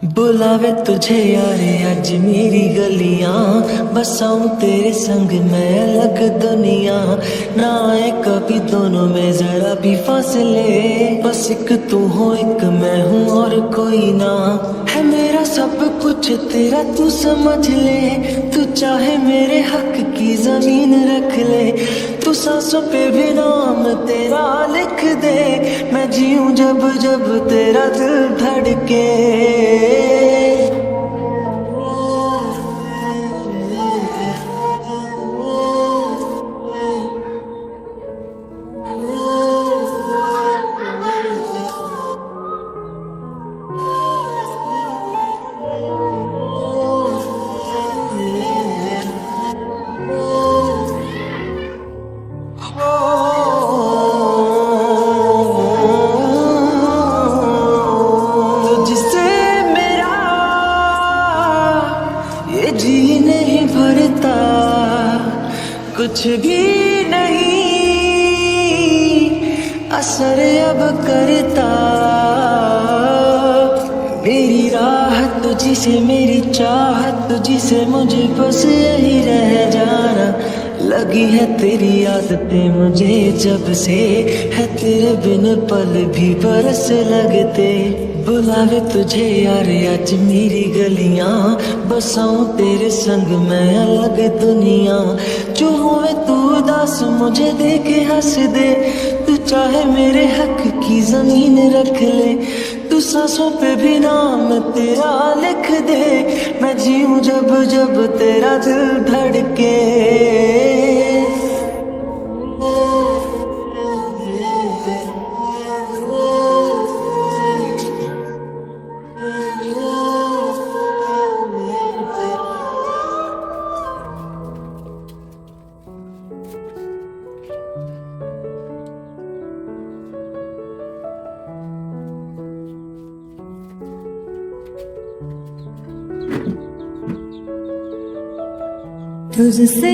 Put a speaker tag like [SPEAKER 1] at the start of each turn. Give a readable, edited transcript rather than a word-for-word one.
[SPEAKER 1] बुलावे तुझे यारे आज मेरी गलियां, बसाऊं तेरे संग मैं अलग दुनिया। ना आए कभी दोनों में जरा भी फासले, बस एक तू हो एक मैं हूँ और कोई ना। है मेरा सब कुछ तेरा तू समझ ले, तू चाहे मेरे हक की जमीन रख ले। तू सांसों पे भी नाम तेरा लिख दे, मैं जीऊं जब जब तेरा दिल धड़के। तुझसे मेरा ये जी नहीं भरता, कुछ भी नहीं असर अब करता। मेरी राह तुझी से मेरी चाहत तुझी से, मुझे बस यही रह जाना। लगी है तेरी आदतें मुझे जब से, है तेरे बिन पल भी बरस लगते। बुलावे तुझे यार आज मेरी गलियां, बसाऊं तेरे संग मैं अलग दुनिया। जो होवे तू उदास मुझे देखे हंस दे, तू चाहे मेरे हक की जमीन रख ले। तू सांसों पे भी नाम तेरा लिख दे, मैं जीऊं जब जब तेरा दिल धड़के।
[SPEAKER 2] तुझसे